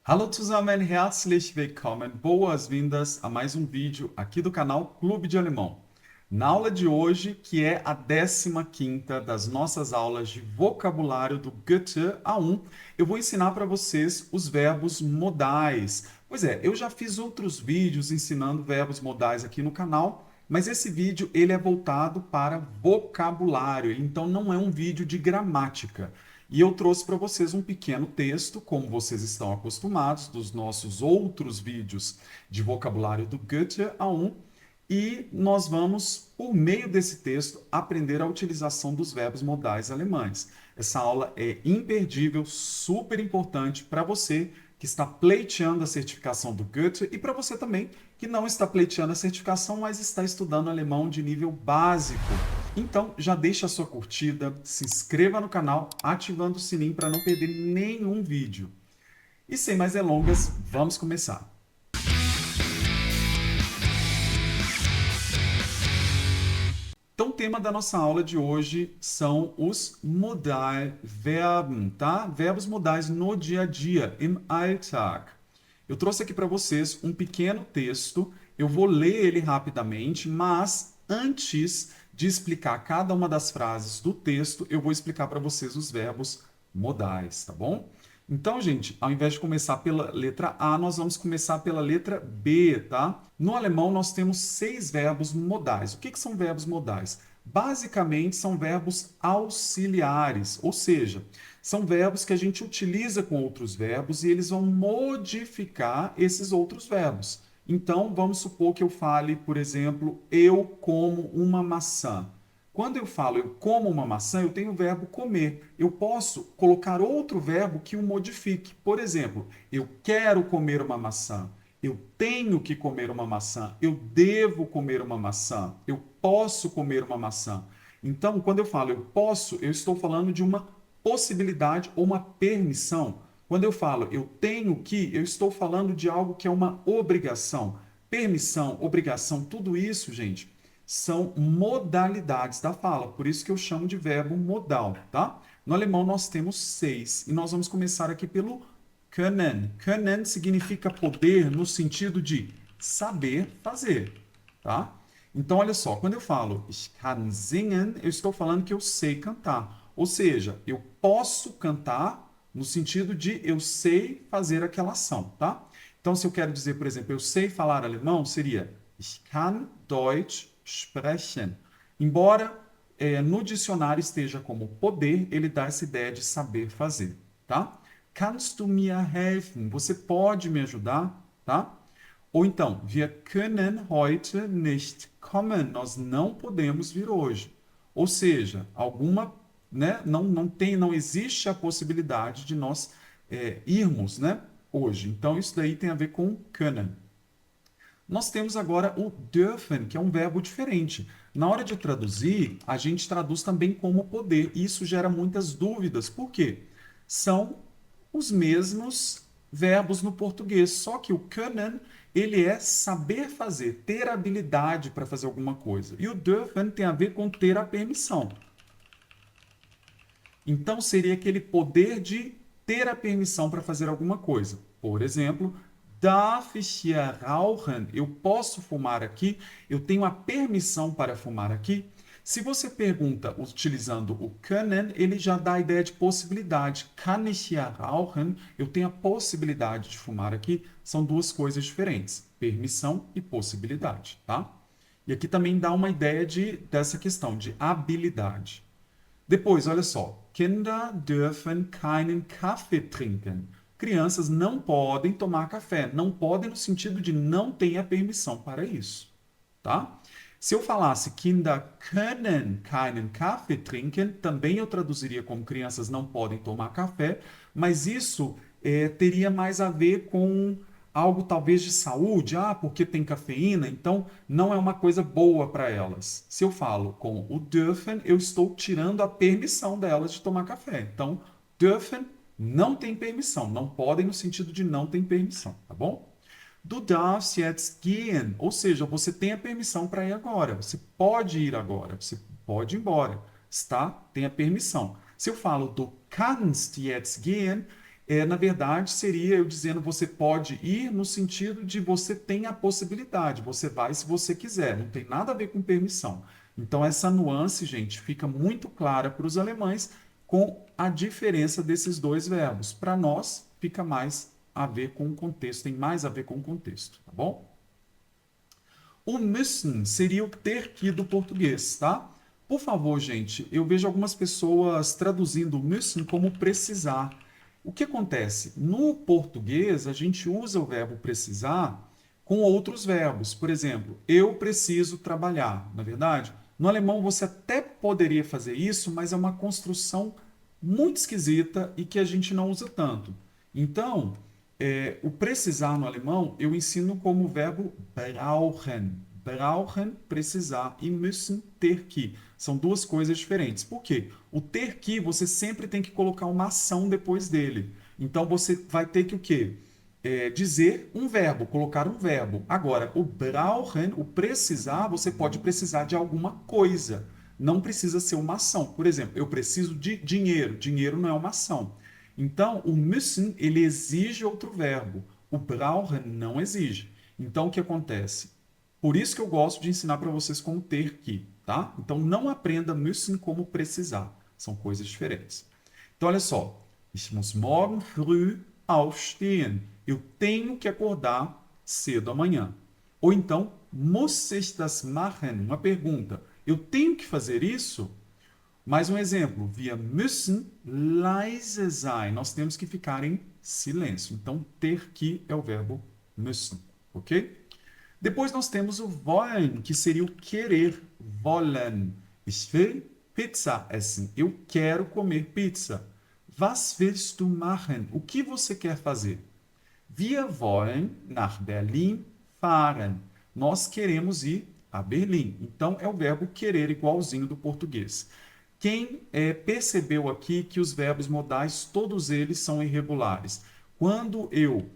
Hallo zusammen, herzlich willkommen, boas-vindas a mais um vídeo aqui do canal Clube de Alemão. Na aula de hoje, que é a 15ª das nossas aulas de vocabulário do Goethe A1, eu vou ensinar para vocês os verbos modais. Pois é, eu já fiz outros vídeos ensinando verbos modais aqui no canal, mas esse vídeo ele é voltado para vocabulário, então não é um vídeo de gramática. E eu trouxe para vocês um pequeno texto, como vocês estão acostumados, dos nossos outros vídeos de vocabulário do Goethe A1, e nós vamos, por meio desse texto, aprender a utilização dos verbos modais alemães. Essa aula é imperdível, super importante para você que está pleiteando a certificação do Goethe e para você também que não está pleiteando a certificação, mas está estudando alemão de nível básico. Então, já deixa a sua curtida, se inscreva no canal, ativando o sininho para não perder nenhum vídeo. E sem mais delongas, vamos começar. Então, o tema da nossa aula de hoje são os Modalverben, tá? Verbos modais no dia a dia, im Alltag. Eu trouxe aqui para vocês um pequeno texto, eu vou ler ele rapidamente, mas antes de explicar cada uma das frases do texto, eu vou explicar para vocês os verbos modais, tá bom? Então, gente, ao invés de começar pela letra A, nós vamos começar pela letra B, tá? No alemão, nós temos 6 verbos modais. O que são verbos modais? Basicamente, são verbos auxiliares, ou seja, são verbos que a gente utiliza com outros verbos e eles vão modificar esses outros verbos. Então, vamos supor que eu fale, por exemplo, eu como uma maçã. Quando eu falo eu como uma maçã, eu tenho o verbo comer. Eu posso colocar outro verbo que o modifique. Por exemplo, eu quero comer uma maçã. Eu tenho que comer uma maçã. Eu devo comer uma maçã. Eu posso comer uma maçã. Então, quando eu falo eu posso, eu estou falando de uma possibilidade ou uma permissão. Quando eu falo eu tenho que, eu estou falando de algo que é uma obrigação. Permissão, obrigação, tudo isso, gente, são modalidades da fala, por isso que eu chamo de verbo modal, tá? No alemão nós temos 6 e nós vamos começar aqui pelo können. Können significa poder no sentido de saber fazer, tá? Então olha só, quando eu falo ich kann singen, eu estou falando que eu sei cantar, ou seja, eu posso cantar no sentido de eu sei fazer aquela ação, tá? Então se eu quero dizer, por exemplo, eu sei falar alemão, seria ich kann Deutsch sprechen. Embora no dicionário esteja como poder, ele dá essa ideia de saber fazer, tá? Kannst du mir helfen? Você pode me ajudar, tá? Ou então, wir können heute nicht kommen. Nós não podemos vir hoje. Ou seja, alguma, né, não existe a possibilidade de nós irmos, né, hoje. Então, isso daí tem a ver com können. Nós temos agora o dürfen, que é um verbo diferente. Na hora de traduzir, a gente traduz também como poder. E isso gera muitas dúvidas. Por quê? São os mesmos verbos no português, só que o können, ele é saber fazer, ter habilidade para fazer alguma coisa. E o dürfen tem a ver com ter a permissão. Então seria aquele poder de ter a permissão para fazer alguma coisa. Por exemplo, darf ich hier rauchen? Eu posso fumar aqui? Eu tenho a permissão para fumar aqui? Se você pergunta utilizando o können, ele já dá a ideia de possibilidade. Kann ich hier rauchen? Eu tenho a possibilidade de fumar aqui. São duas coisas diferentes, permissão e possibilidade, tá? E aqui também dá uma ideia dessa questão de habilidade. Depois, olha só. Kinder dürfen keinen Kaffee trinken. Crianças não podem tomar café. Não podem no sentido de não têm a permissão para isso, tá? Se eu falasse Kinder können keinen Kaffee trinken, também eu traduziria como crianças não podem tomar café, mas isso teria mais a ver com algo talvez de saúde, porque tem cafeína, então não é uma coisa boa para elas. Se eu falo com o dürfen, eu estou tirando a permissão delas de tomar café. Então, dürfen não tem permissão, não podem no sentido de não tem permissão, tá bom? Du darfst jetzt gehen, ou seja, você tem a permissão para ir agora, você pode ir agora, você pode ir embora, está? Tem a permissão. Se eu falo du kannst jetzt gehen, Na verdade, seria eu dizendo você pode ir no sentido de você tem a possibilidade, você vai se você quiser, não tem nada a ver com permissão. Então, essa nuance, gente, fica muito clara para os alemães com a diferença desses dois verbos. Para nós, fica mais a ver com o contexto, tem mais a ver com o contexto, tá bom? O müssen seria o ter que do português, tá? Por favor, gente, eu vejo algumas pessoas traduzindo müssen como precisar. O que acontece? No português, a gente usa o verbo precisar com outros verbos. Por exemplo, eu preciso trabalhar, na verdade? No alemão, você até poderia fazer isso, mas é uma construção muito esquisita e que a gente não usa tanto. Então, o precisar no alemão eu ensino como verbo brauchen. Brauchen, precisar, e müssen, ter que. São duas coisas diferentes. Por quê? O ter que, você sempre tem que colocar uma ação depois dele. Então, você vai ter que o quê? Dizer um verbo, colocar um verbo. Agora, o brauchen, o precisar, você pode precisar de alguma coisa. Não precisa ser uma ação. Por exemplo, eu preciso de dinheiro. Dinheiro não é uma ação. Então, o müssen, ele exige outro verbo. O brauchen não exige. Então, o que acontece? Por isso que eu gosto de ensinar para vocês como ter que, tá? Então, não aprenda müssen como precisar. São coisas diferentes. Então, olha só. Ich muss morgen früh aufstehen. Eu tenho que acordar cedo amanhã. Ou então, muss ich das machen? Uma pergunta. Eu tenho que fazer isso? Mais um exemplo. Wir müssen leise sein. Nós temos que ficar em silêncio. Então, ter que é o verbo müssen, ok? Depois nós temos o wollen, que seria o querer. Wollen. Ich will Pizza essen. Eu quero comer pizza. Was willst du machen? O que você quer fazer? Wir wollen nach Berlin fahren. Nós queremos ir a Berlim. Então, é o verbo querer igualzinho do português. Quem percebeu aqui que os verbos modais, todos eles são irregulares? Quando eu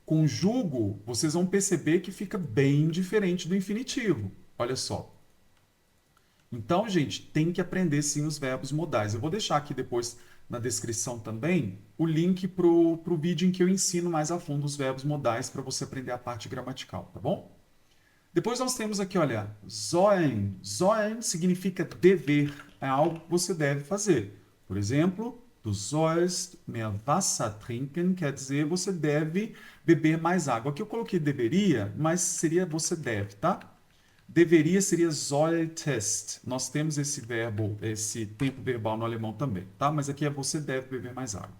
conjugo, vocês vão perceber que fica bem diferente do infinitivo. Olha só. Então, gente, tem que aprender sim os verbos modais. Eu vou deixar aqui depois na descrição também o link para o vídeo em que eu ensino mais a fundo os verbos modais para você aprender a parte gramatical, tá bom? Depois nós temos aqui, olha, sollen. Sollen significa dever, é algo que você deve fazer. Por exemplo, du sollst mehr Wasser trinken, quer dizer, você deve beber mais água. Aqui eu coloquei deveria, mas seria você deve, tá? Deveria seria solltest. Nós temos esse verbo, esse tempo verbal no alemão também, tá? Mas aqui é você deve beber mais água.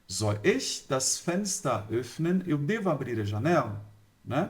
Soll ich das Fenster öffnen? Eu devo abrir a janela, né?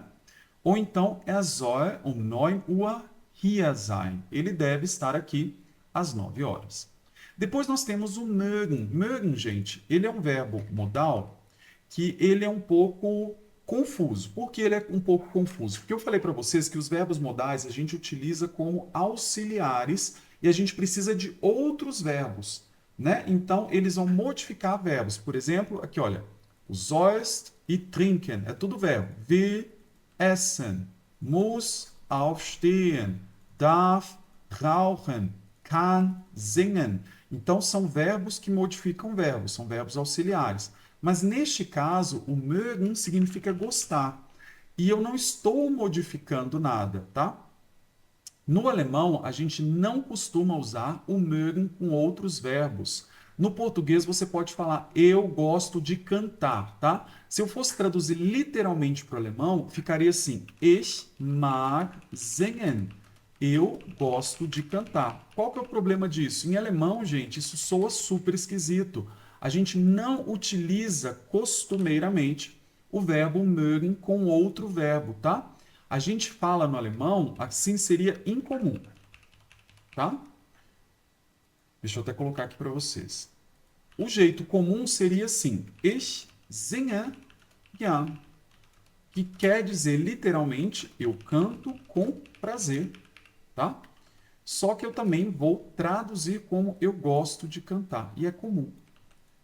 Ou então, soll um 9 Uhr hier sein. Ele deve estar aqui às 9 horas. Depois nós temos o mögen. Mögen, gente, ele é um verbo modal que ele é um pouco confuso. Por que ele é um pouco confuso? Porque eu falei para vocês que os verbos modais a gente utiliza como auxiliares e a gente precisa de outros verbos, né? Então, eles vão modificar verbos. Por exemplo, aqui, olha, o sollst e trinken, é tudo verbo. Will essen, muss aufstehen, darf rauchen, kann singen. Então, são verbos que modificam verbos, são verbos auxiliares. Mas neste caso, o mögen significa gostar. E eu não estou modificando nada, tá? No alemão, a gente não costuma usar o mögen com outros verbos. No português, você pode falar eu gosto de cantar, tá? Se eu fosse traduzir literalmente para o alemão, ficaria assim: Ich mag singen. Eu gosto de cantar. Qual que é o problema disso? Em alemão, gente, isso soa super esquisito. A gente não utiliza costumeiramente o verbo mögen com outro verbo, tá? A gente fala no alemão, assim seria incomum, tá? Deixa eu até colocar aqui para vocês. O jeito comum seria assim: Ich singe gern, que quer dizer literalmente eu canto com prazer, tá? Só que eu também vou traduzir como eu gosto de cantar, e é comum.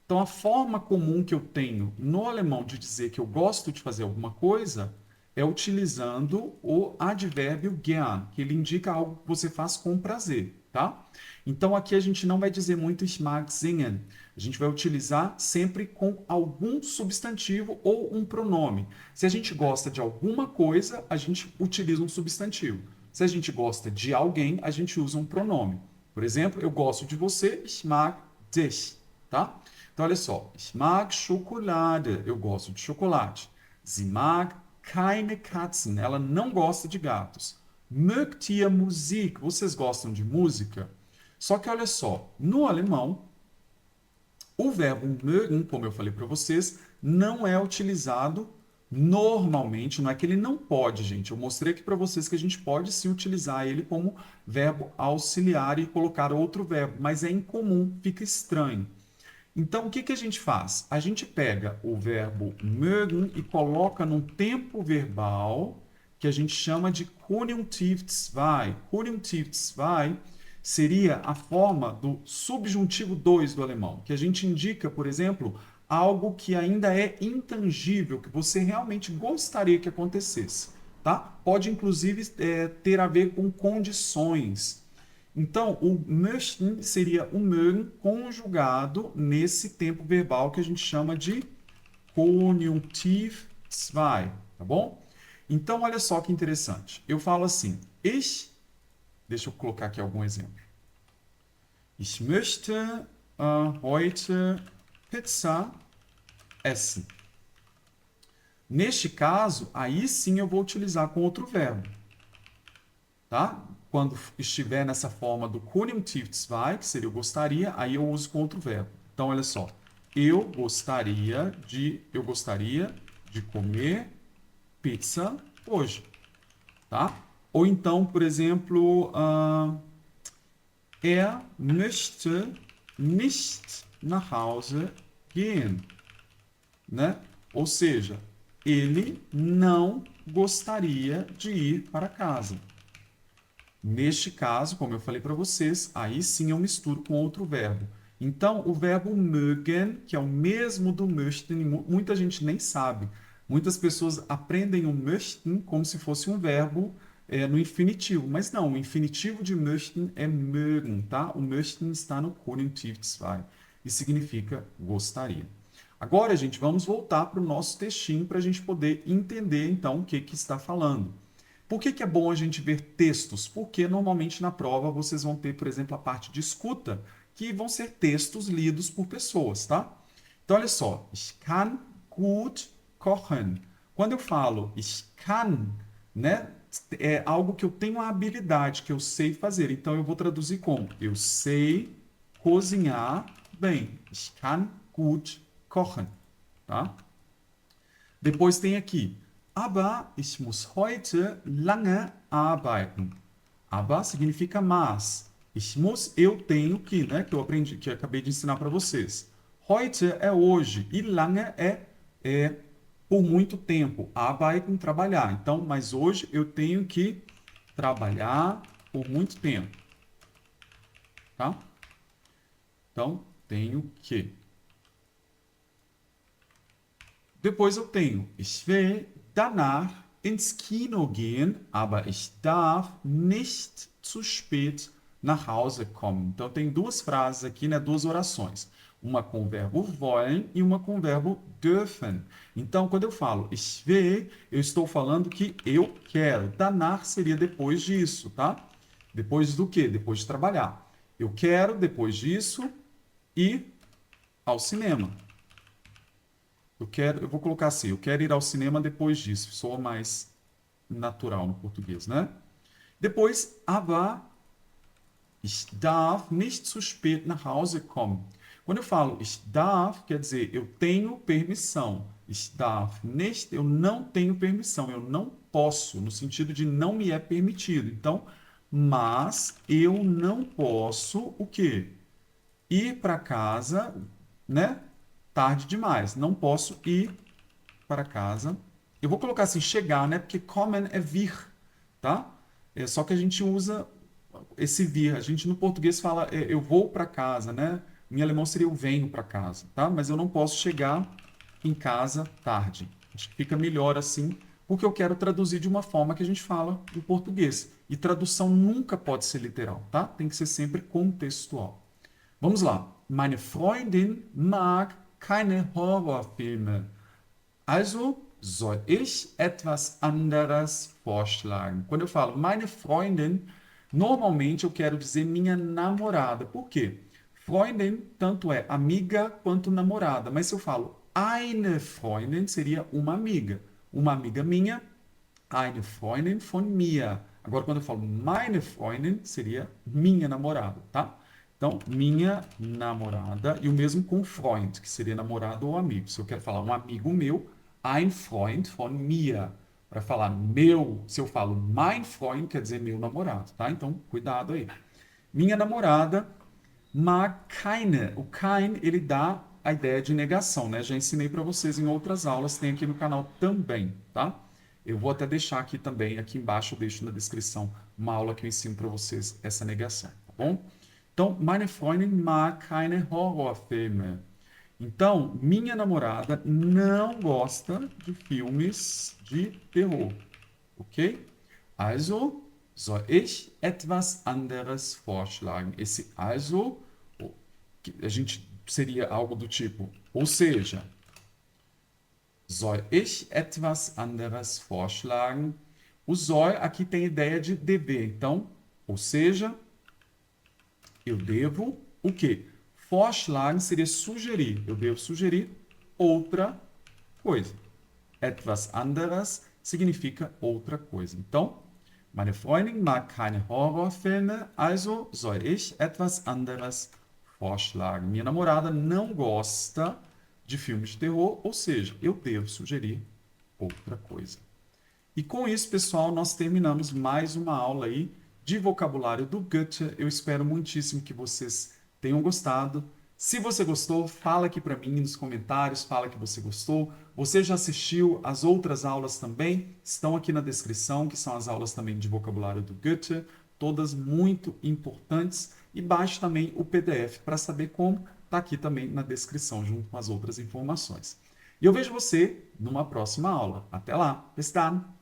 Então, a forma comum que eu tenho no alemão de dizer que eu gosto de fazer alguma coisa é utilizando o advérbio gern, que ele indica algo que você faz com prazer. tá? Então aqui a gente não vai dizer muito ich mag singen. A gente vai utilizar sempre com algum substantivo ou um pronome. Se a gente gosta de alguma coisa, a gente utiliza um substantivo. Se a gente gosta de alguém, a gente usa um pronome. Por exemplo, eu gosto de você, ich mag dich, tá? Então olha só, ich mag Schokolade, eu gosto de chocolate. Sie mag keine Katzen, ela não gosta de gatos. Mögt ihr Musik? Vocês gostam de música? Só que olha só, no alemão, o verbo mögen, como eu falei para vocês, não é utilizado normalmente, não é que ele não pode, gente. Eu mostrei aqui para vocês que a gente pode sim utilizar ele como verbo auxiliar e colocar outro verbo, mas é incomum, fica estranho. Então, o que que a gente faz? A gente pega o verbo mögen e coloca num tempo verbal que a gente chama de Konjunktiv 2. Konjunktiv 2 seria a forma do subjuntivo 2 do alemão, que a gente indica, por exemplo, algo que ainda é intangível, que você realmente gostaria que acontecesse, tá? Pode, inclusive, ter a ver com condições. Então, o möchten seria o mögen conjugado nesse tempo verbal que a gente chama de Konjunktiv 2, tá bom? Então, olha só que interessante. Eu falo assim, deixa eu colocar aqui algum exemplo. Ich möchte heute Pizza essen. Neste caso, aí sim eu vou utilizar com outro verbo, tá? Quando estiver nessa forma do Konjunktiv 2, que seria eu gostaria, aí eu uso com outro verbo. Então, olha só. Eu gostaria de comer pizza hoje, tá? Ou então, por exemplo, er möchte nicht nach Hause gehen, né? Ou seja, ele não gostaria de ir para casa. Neste caso, como eu falei para vocês, aí sim eu misturo com outro verbo. Então, o verbo mögen, que é o mesmo do möchten, muita gente nem sabe. Muitas pessoas aprendem o möchten como se fosse um verbo no infinitivo, mas não, o infinitivo de möchten é mögen, tá? O möchten está no Konjunktiv 2 e significa gostaria. Agora, gente, vamos voltar para o nosso textinho para a gente poder entender, então, o que está falando. Por que é bom a gente ver textos? Porque normalmente na prova vocês vão ter, por exemplo, a parte de escuta, que vão ser textos lidos por pessoas, tá? Então, olha só. Ich kann gut kochen. Quando eu falo ich kann, né? É algo que eu tenho a habilidade, que eu sei fazer. Então, eu vou traduzir como eu sei cozinhar bem. Ich kann gut kochen, tá? Depois tem aqui aber ich muss heute lange arbeiten. Aber significa mas. Ich muss, eu tenho que, né? Que eu aprendi, que eu acabei de ensinar para vocês. Heute é hoje e lange é por muito tempo. Arbeiten, trabalhar. Então, mas hoje eu tenho que trabalhar por muito tempo. Tá? Então, tenho que. Depois eu tenho ich will danach ins Kino gehen, aber ich darf nicht zu spät nach Hause kommen. Então tem duas frases aqui, né, duas orações. Uma com o verbo wollen e uma com o verbo dürfen. Então, quando eu falo ich will, eu estou falando que eu quero. Danach seria depois disso, tá? Depois do quê? Depois de trabalhar. Eu quero, depois disso, ir ao cinema. Eu vou colocar assim, eu quero ir ao cinema depois disso, soa mais natural no português, né? Depois, aber ich darf nicht zu spät nach Hause kommen. Quando eu falo ich darf, quer dizer, eu tenho permissão. Ich darf nicht, eu não tenho permissão, eu não posso, no sentido de não me é permitido. Então, mas eu não posso o quê? Ir para casa, né? Tarde demais. Não posso ir para casa. Eu vou colocar assim, chegar, né? Porque kommen é vir, tá? Só que a gente usa esse vir. A gente no português fala eu vou para casa, né? Em alemão seria eu venho para casa, tá? Mas eu não posso chegar em casa tarde. Acho que fica melhor assim, porque eu quero traduzir de uma forma que a gente fala no português. E tradução nunca pode ser literal, tá? Tem que ser sempre contextual. Vamos lá. Meine Freundin mag keine Horrorfilme. Also soll ich etwas anderes vorschlagen. Quando eu falo meine Freundin, normalmente eu quero dizer minha namorada. Por quê? Freundin tanto é amiga quanto namorada. Mas se eu falo eine Freundin, seria uma amiga. Uma amiga minha, eine Freundin von mir. Agora, quando eu falo meine Freundin, seria minha namorada, tá? Então, minha namorada, e o mesmo com Freund, que seria namorado ou amigo. Se eu quero falar um amigo meu, ein Freund von mir. Para falar meu, se eu falo mein Freund, quer dizer meu namorado, tá? Então, cuidado aí. Minha namorada, mag keine. O kein, ele dá a ideia de negação, né? Já ensinei para vocês em outras aulas, tem aqui no canal também, tá? Eu vou até deixar aqui também, aqui embaixo eu deixo na descrição uma aula que eu ensino para vocês essa negação, tá bom? Então, meine Freundin mag keine Horrorfilme. Então, minha namorada não gosta de filmes de terror, ok? Also soll ich etwas anderes vorschlagen. Esse also, a gente seria algo do tipo, ou seja, soll ich etwas anderes vorschlagen? O soll aqui tem ideia de dever. Então, ou seja, eu devo o quê? Vorschlagen seria sugerir. Eu devo sugerir outra coisa. Etwas anderes significa outra coisa. Então, meine Freundin mag keine Horrorfilme, also soll ich etwas anderes vorschlagen. Minha namorada não gosta de filmes de terror, ou seja, eu devo sugerir outra coisa. E com isso, pessoal, nós terminamos mais uma aula aí de vocabulário do Goethe. Eu espero muitíssimo que vocês tenham gostado. Se você gostou, fala aqui para mim nos comentários, fala que você gostou. Você já assistiu as outras aulas também? Estão aqui na descrição, que são as aulas também de vocabulário do Goethe, todas muito importantes. E baixe também o PDF para saber como, está aqui também na descrição, junto com as outras informações. E eu vejo você numa próxima aula. Até lá! Bis dann!